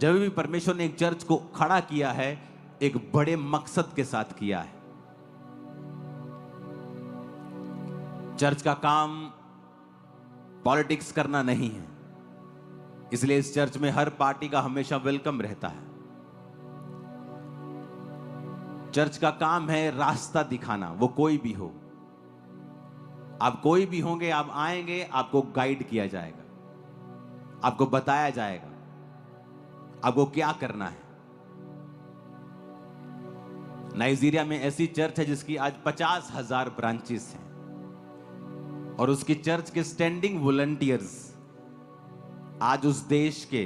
जब भी परमेश्वर ने एक चर्च को खड़ा किया है, एक बड़े मकसद के साथ किया है। चर्च का काम पॉलिटिक्स करना नहीं है, इसलिए इस चर्च में हर पार्टी का हमेशा वेलकम रहता है। चर्च का काम है रास्ता दिखाना, वो कोई भी हो, आप कोई भी होंगे, आप आएंगे, आपको गाइड किया जाएगा, आपको बताया जाएगा आपको क्या करना है। नाइजीरिया में ऐसी चर्च है जिसकी आज 50,000 ब्रांचेस हैं, और उसकी चर्च के स्टैंडिंग वॉलंटियर्स आज उस देश के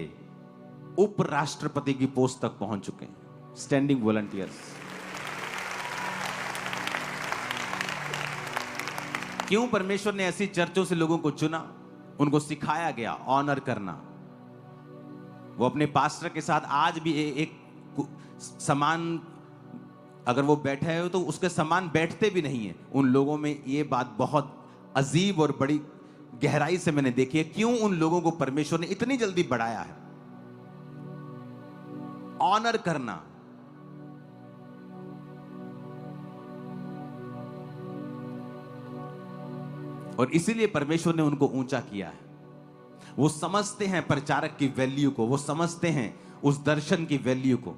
उपराष्ट्रपति की पोस्ट तक पहुंच चुके हैं। Standing volunteers. क्यों परमेश्वर ने ऐसी चर्चों से लोगों को चुना? उनको सिखाया गया ऑनर करना। वो अपने पास्टर के साथ आज भी एक समान, अगर वो बैठे हो तो उसके समान बैठते भी नहीं है। उन लोगों में ये बात बहुत अजीब और बड़ी गहराई से मैंने देखी है, क्यों उन लोगों को परमेश्वर ने इतनी जल्दी बढ़ाया है। ऑनर करना। और इसीलिए परमेश्वर ने उनको ऊंचा किया है। वो समझते हैं प्रचारक की वैल्यू को, वो समझते हैं उस दर्शन की वैल्यू को।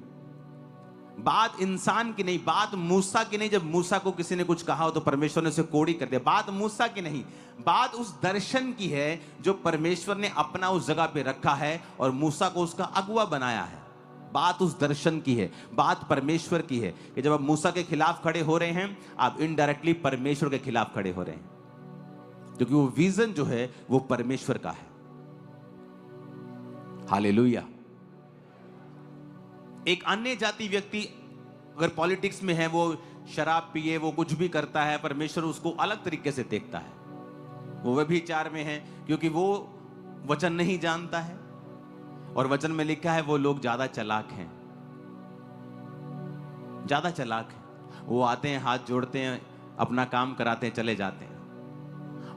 बात इंसान की नहीं, बात मूसा की नहीं। जब मूसा को किसी ने कुछ कहा हो तो परमेश्वर ने उसे कोड़ी कर दिया। बात मूसा की नहीं, बात उस दर्शन की है जो परमेश्वर ने अपना उस जगह पे रखा है और मूसा को उसका अगुवा बनाया है। बात उस दर्शन की है, बात परमेश्वर की है कि जब आप मूसा के खिलाफ खड़े हो रहे हैं, आप इनडायरेक्टली परमेश्वर के खिलाफ खड़े हो रहे हैं, क्योंकि वो विजन जो है वो परमेश्वर का है। हालेलुया। एक अन्य जाति व्यक्ति अगर पॉलिटिक्स में है, वो शराब पिए, वो कुछ भी करता है, परमेश्वर उसको अलग तरीके से देखता है। वो व्यभिचार में है क्योंकि वो वचन नहीं जानता है, और वचन में लिखा है वो लोग ज्यादा चालाक हैं, ज्यादा चालाक हैं। वो आते हैं, हाथ जोड़ते हैं, अपना काम कराते हैं, चले जाते हैं।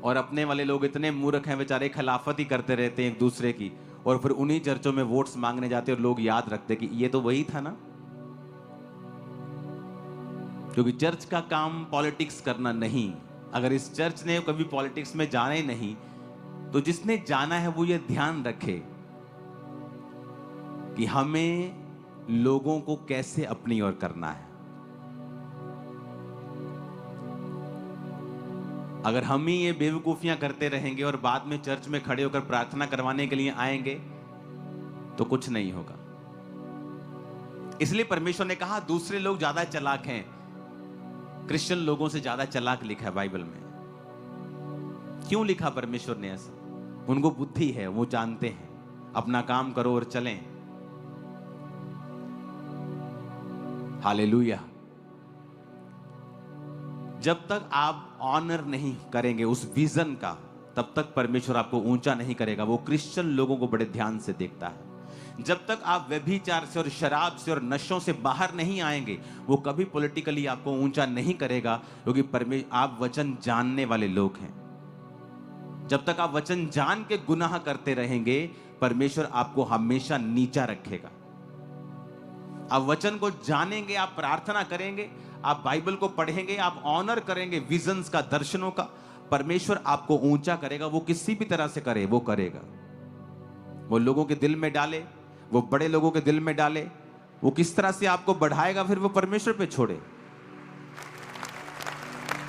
और अपने वाले लोग इतने मूर्ख हैं बेचारे, खिलाफत ही करते रहते हैं एक दूसरे की, और फिर उन्हीं चर्चों में वोट्स मांगने जाते हैं और लोग याद रखते कि ये तो वही था ना। क्योंकि चर्च का काम पॉलिटिक्स करना नहीं। अगर इस चर्च ने कभी पॉलिटिक्स में जाना ही नहीं, तो जिसने जाना है वो ये ध्यान रखे कि हमें लोगों को कैसे अपनी ओर करना है। अगर हम ही ये बेवकूफियां करते रहेंगे और बाद में चर्च में खड़े होकर प्रार्थना करवाने के लिए आएंगे तो कुछ नहीं होगा। इसलिए परमेश्वर ने कहा दूसरे लोग ज्यादा चालाक हैं, क्रिश्चियन लोगों से ज्यादा चालाक लिखा है बाइबल में। क्यों लिखा परमेश्वर ने ऐसा? उनको बुद्धि है, वो जानते हैं, अपना काम करो और चलें। हालेलुया। जब तक आप ऑनर नहीं करेंगे उस विजन का, तब तक परमेश्वर आपको ऊंचा नहीं करेगा। वो क्रिश्चियन लोगों को बड़े ध्यान से देखता है। जब तक आप व्यभिचार से और शराब से और नशों से बाहर नहीं आएंगे, वो कभी पॉलिटिकली आपको ऊंचा नहीं करेगा, क्योंकि आप वचन जानने वाले लोग हैं। जब तक आप वचन जान के गुनाह करते रहेंगे, परमेश्वर आपको हमेशा नीचा रखेगा। आप वचन को जानेंगे, आप प्रार्थना करेंगे, आप बाइबल को पढ़ेंगे, आप ऑनर करेंगे विजन्स का, दर्शनों का, परमेश्वर आपको ऊंचा करेगा। वो किसी भी तरह से करे, वो करेगा। वो लोगों के दिल में डाले, वो बड़े लोगों के दिल में डाले, वो किस तरह से आपको बढ़ाएगा, फिर वो परमेश्वर पे छोड़े।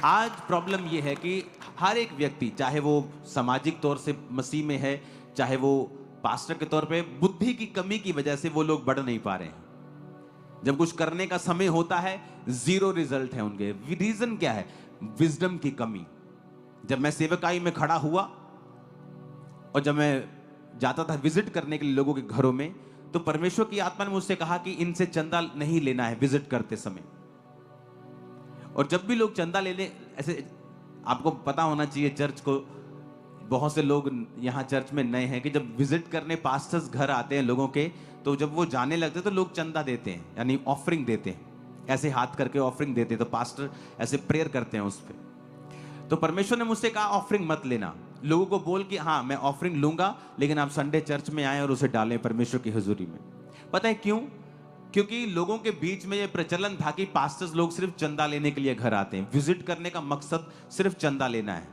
आज प्रॉब्लम ये है कि हर एक व्यक्ति, चाहे वो सामाजिक तौर से मसीह में है, चाहे वो पास्टर के तौर पे, बुद्धि की कमी की वजह से वो लोग बढ़ नहीं पा रहे हैं। जब कुछ करने का समय होता है, जीरो रिजल्ट है उनके। रीजन क्या है? विजडम की कमी। जब मैं सेवकाई में खड़ा हुआ और जब मैं जाता था विजिट करने के लिए लोगों के घरों में, तो परमेश्वर की आत्मा ने मुझसे कहा कि इनसे चंदा नहीं लेना है विजिट करते समय। और जब भी लोग चंदा ले ले, ऐसे आपको पता होना चाहिए, चर्च को बहुत से लोग यहाँ चर्च में नए हैं कि जब विजिट करने पास्टर्स घर आते हैं लोगों के, तो जब वो जाने लगते हैं तो लोग चंदा देते हैं, यानी ऑफरिंग देते हैं, ऐसे हाथ करके ऑफरिंग देते हैं। तो पास्टर ऐसे प्रेयर करते हैं उस पर। तो परमेश्वर ने मुझसे कहा ऑफरिंग मत लेना। लोगों को बोल कि हाँ मैं ऑफरिंग लूंगा, लेकिन आप संडे चर्च में आए और उसे डालें परमेश्वर की हुजूरी में। पता है क्यों? क्योंकि लोगों के बीच में ये प्रचलन था कि पास्टर्स लोग सिर्फ चंदा लेने के लिए घर आते हैं। विजिट करने का मकसद सिर्फ चंदा लेना है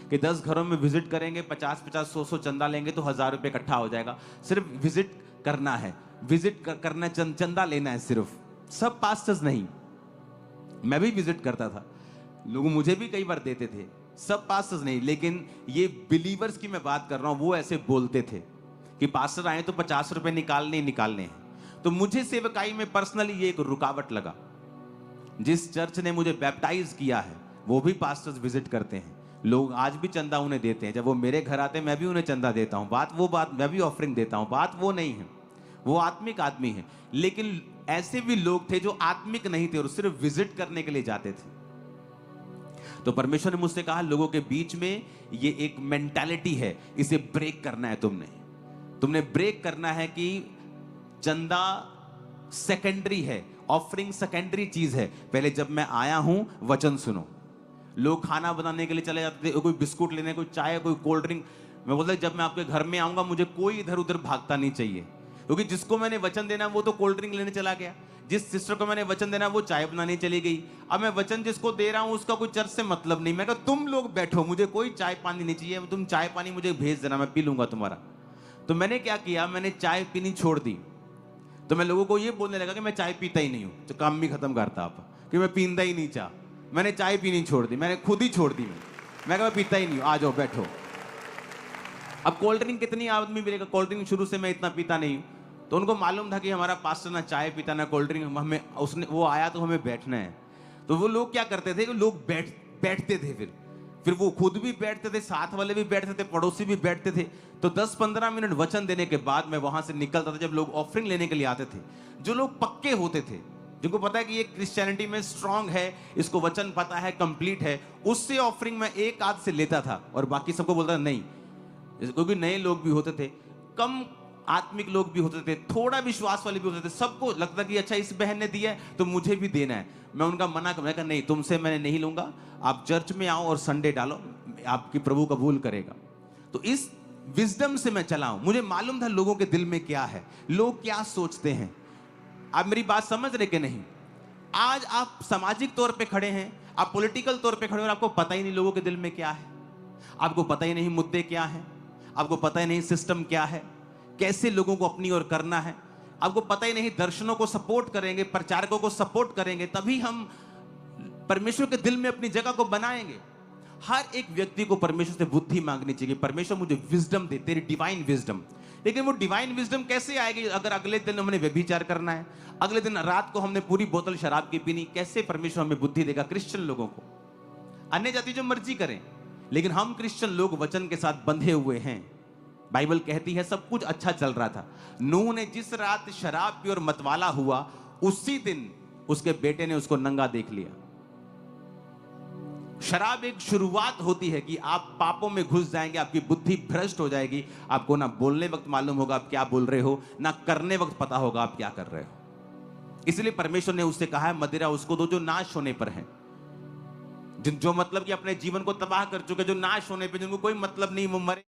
कि 10 घरों में विजिट करेंगे, 50-50, 100-100 चंदा लेंगे तो 1000 रुपये इकट्ठा हो जाएगा। सिर्फ विजिट करना है, करना, चंदा लेना है सिर्फ। सब पास्टर्स नहीं, मैं भी विजिट करता था, लोग मुझे भी कई बार देते थे। सब पास्टर्स नहीं, लेकिन ये बिलीवर्स की मैं बात कर रहा हूं, वो ऐसे बोलते थे कि पास्टर आए तो 50 रुपए निकालने ही निकालने हैं। तो मुझे सेवकाई में पर्सनली ये एक रुकावट लगा। जिस चर्च ने मुझे बैप्टाइज किया है वो भी पास्टर्स विजिट करते हैं, लोग आज भी चंदा उन्हें देते हैं। जब वो मेरे घर आते हैं मैं भी उन्हें चंदा देता हूं। बात मैं भी ऑफरिंग देता हूं, बात वो नहीं है, वो आत्मिक आदमी है। लेकिन ऐसे भी लोग थे जो आत्मिक नहीं थे और सिर्फ विजिट करने के लिए जाते थे। तो परमेश्वर ने मुझसे कहा लोगों के बीच में ये एक मेंटालिटी है, इसे ब्रेक करना है। तुमने ब्रेक करना है कि चंदा सेकेंडरी है, ऑफरिंग सेकेंडरी चीज है। पहले जब मैं आया हूं वचन सुनो। लोग खाना बनाने के लिए चले जाते थे, कोई बिस्कुट लेने, कोई चाय, कोई कोल्ड ड्रिंक। मैं बोलता जब मैं आपके घर में आऊंगा मुझे कोई इधर उधर भागता नहीं चाहिए, क्योंकि जिसको मैंने वचन देना वो तो कोल्ड ड्रिंक लेने चला गया, जिस सिस्टर को मैंने वचन देना वो चाय बनाने चली गई। अब मैं वचन जिसको दे रहा हूं उसका कोई चर्च से मतलब नहीं। मैं कहा तुम लोग बैठो, मुझे कोई चाय पानी नहीं चाहिए, तुम चाय पानी मुझे भेज देना, मैं पी लूंगा तुम्हारा। तो मैंने क्या किया, मैंने चाय पीनी छोड़ दी। तो मैं लोगों को ये बोलने लगा कि मैं चाय पीता ही नहीं हूं। तो काम भी खत्म करता आप कि मैं पीता ही नहीं चाह, मैंने चाय पीनी छोड़ दी, मैंने खुद ही छोड़ दी। मैं कहा मैं पीता ही नहीं हूं, आ जाओ बैठो। अब कोल्ड ड्रिंक कितनी आदमी मिलेगा, कोल्ड ड्रिंक शुरू से मैं इतना पीता नहीं हूं। तो उनको मालूम था कि हमारा पास्टर ना चाय पीता ना कोल्ड ड्रिंक, हमें उसने वो आया तो हमें बैठना है। तो वो लोग क्या करते थे, लोग बैठते थे, फिर वो खुद भी बैठते थे, साथ वाले भी बैठते थे, पड़ोसी भी बैठते थे। तो 10-15 मिनट वचन देने के बाद मैं वहां से निकलता था। जब लोग ऑफरिंग लेने के लिए आते थे, जो लोग पक्के होते थे, जिनको पता है कि ये क्रिश्चियनिटी में स्ट्रांग है, इसको वचन पता है, कंप्लीट है, उससे ऑफरिंग मैं एक आध से लेता था और बाकी सबको बोलता नहीं। क्योंकि नए लोग भी होते थे, कम आत्मिक लोग भी होते थे, थोड़ा विश्वास वाले भी होते थे। सबको लगता कि अच्छा इस बहन ने दिया है तो मुझे भी देना है। मैं उनका मना कर नहीं, तुमसे मैंने नहीं लूंगा, आप चर्च में आओ और संडे डालो, आपकी प्रभु कबूल करेगा। तो इस विजडम से मैं चला हूं। मुझे मालूम था लोगों के दिल में क्या है, लोग क्या सोचते हैं। आप मेरी बात समझ रहे कि नहीं? आज आप सामाजिक तौर पे खड़े हैं, आप पॉलिटिकल तौर पे खड़े हैं और आपको पता ही नहीं लोगों के दिल में क्या है, आपको पता ही नहीं मुद्दे क्या हैं, आपको पता ही नहीं सिस्टम क्या है, कैसे लोगों को अपनी ओर करना है, आपको पता ही नहीं। दर्शनों को सपोर्ट करेंगे, प्रचारकों को सपोर्ट करेंगे, तभी हम परमेश्वर के दिल में अपनी जगह को बनाएंगे। हर एक व्यक्ति को परमेश्वर से बुद्धि मांगनी चाहिए, परमेश्वर मुझे विजडम दे, तेरी डिवाइन विजडम। लेकिन वो डिवाइन विजडम कैसे आएगी अगर अगले दिन हमने व्यभिचार करना है, अगले दिन रात को हमने पूरी बोतल शराब की पीनी? कैसे परमेश्वर हमें बुद्धि देगा? क्रिश्चियन लोगों को, अन्य जाति जो मर्जी करें, लेकिन हम क्रिश्चियन लोग वचन के साथ बंधे हुए हैं। बाइबल कहती है सब कुछ अच्छा चल रहा था। नूह ने जिस रात शराब पी और मतवाला हुआ, उसी दिन उसके बेटे ने उसको नंगा देख लिया। शराब एक शुरुआत होती है कि आप पापों में घुस जाएंगे, आपकी बुद्धि भ्रष्ट हो जाएगी, आपको ना बोलने वक्त मालूम होगा आप क्या बोल रहे हो, ना करने वक्त पता होगा आप क्या कर रहे हो। इसलिए परमेश्वर ने उससे कहा है मदिरा उसको दो जो नाश होने पर है, जो मतलब कि अपने जीवन को तबाह कर चुके, जो नाश होने पे, जिनको कोई मतलब नहीं, वो मरे।